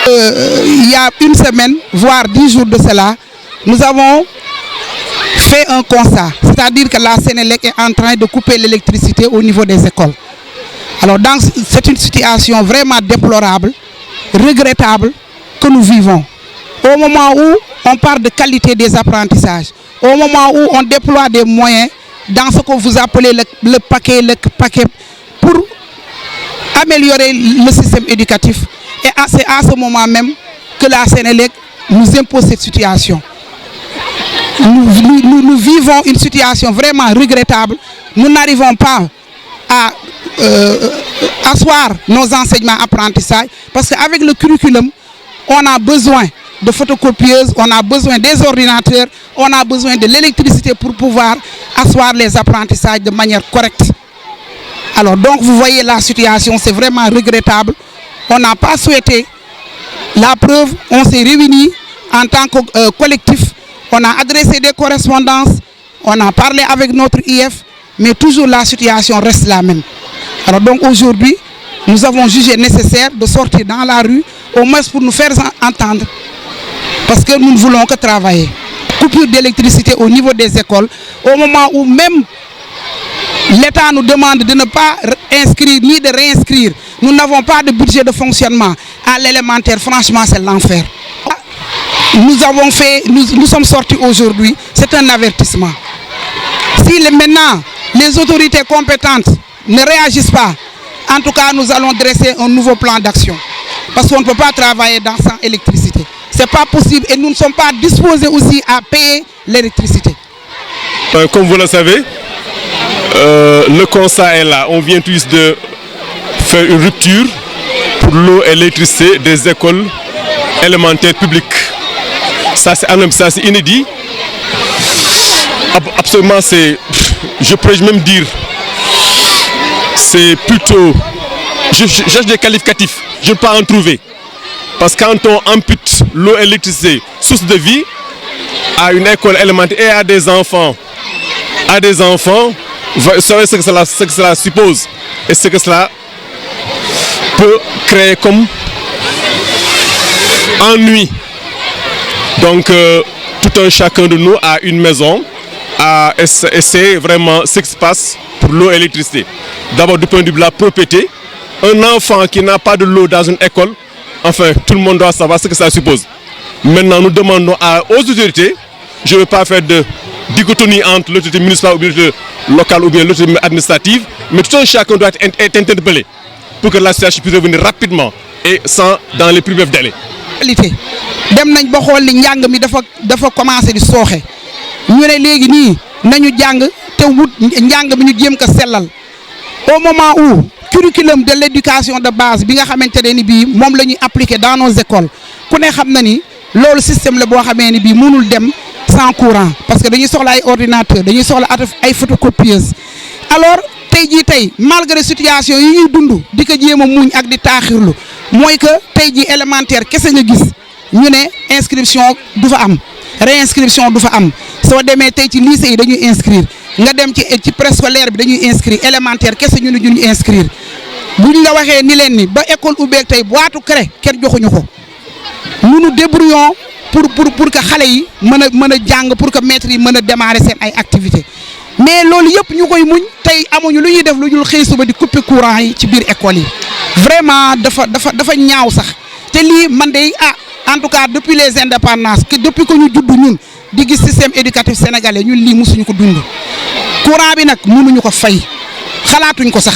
Il y a une semaine, voire 10 jours de cela, nous avons fait un constat, c'est-à-dire que la Sénélec est en train de couper l'électricité au niveau des écoles. Alors c'est une situation vraiment déplorable, regrettable que nous vivons. Au moment où on parle de qualité des apprentissages, au moment où on déploie des moyens dans ce que vous appelez le paquet pour améliorer le système éducatif. Et c'est à ce moment même que la Sénélec nous impose cette situation. Nous vivons une situation vraiment regrettable. Nous n'arrivons pas à asseoir nos enseignements apprentissages parce qu'avec le curriculum, on a besoin de photocopieuses, on a besoin des ordinateurs, on a besoin de l'électricité pour pouvoir asseoir les apprentissages de manière correcte. Alors donc vous voyez la situation, c'est vraiment regrettable. On n'a pas souhaité. La preuve, on s'est réunis en tant que collectif. On a adressé des correspondances, on a parlé avec notre IF, mais toujours la situation reste la même. Alors donc aujourd'hui, nous avons jugé nécessaire de sortir dans la rue, au moins pour nous faire entendre, parce que nous ne voulons que travailler. Coupure d'électricité au niveau des écoles, au moment où même l'État nous demande de ne pas inscrire ni de réinscrire. Nous n'avons pas de budget de fonctionnement. À l'élémentaire, franchement, c'est l'enfer. Nous sommes sortis aujourd'hui, c'est un avertissement. Si maintenant les autorités compétentes ne réagissent pas, en tout cas nous allons dresser un nouveau plan d'action. Parce qu'on ne peut pas travailler sans électricité. Ce n'est pas possible et nous ne sommes pas disposés aussi à payer l'électricité. Comme vous le savez, le constat est là. On vient tous de faire une rupture pour l'eau et l'électricité des écoles élémentaires publiques. Ça c'est inédit. Absolument, je pourrais même dire, c'est plutôt, je cherche des qualificatifs, je ne peux pas en trouver. Parce que quand on ampute l'eau et l'électricité, source de vie, à une école élémentaire et à des enfants, vous savez ce que cela suppose et ce que cela peut créer comme ennui. Donc tout un chacun de nous a une maison et c'est vraiment ce qui se passe pour l'eau et l'électricité. D'abord du point de vue de la propriété, un enfant qui n'a pas de l'eau dans une école, enfin tout le monde doit savoir ce que ça suppose. Maintenant nous demandons aux autorités, je ne veux pas faire de dichotomie entre l'autorité municipale ou l'autorité locale ou bien l'autorité administrative, mais tout un chacun doit être interpellé pour que la situation puisse revenir rapidement et dans les plus brefs délais. Dem nañ ba xool ni njàng mi dafa commencé di sooxe ñu ne léegi nii nañu jàng te wut njàng mi ñu jéem ko sellal au moment où curriculum de l'éducation de base bi nga xamante ne ni bii moom la ñuy appliquer dans nos écoles ku ne xam na ni loolu système la boo xamee ni bii mënul dem sans courant parce que dañuy soxla ay ordinateur dañuy soxla ay photocopieuses. Alors tey malgré situation yi ñuy dund di ko jéem a muñ ak di taaxirlu mooy que tey jii élémentaire kese nga gis ñu ne inscription du fa am réinscription du fa am soo demee tey ci lycée yi dañuy inscrire nga dem ci préscolaire bi dañuy inscrire élémentaire kese ñu ne ñu inscrire buñ la waxee ni leen ni ba école ubbeeg tey boîte cré kenn joxuñu ko nous nous débrouillons pour que xale yi mën a jàng pour que maîtres yi mën a démarrer seen ay activités mais loolu yëpp ñu koy muñ tey amuñu lu ñuy def lu ñul xëy suba di couper courant yi ci biir école yi vraiment dafa ñaaw sax te lii man de en tout cas depuis les indépendances que depuis que ñu judd ñun di gis système éducatif sénégalais ñun lii musuñu ko dund courant bi nag mënuñu ko fay xalaatuñ ko sax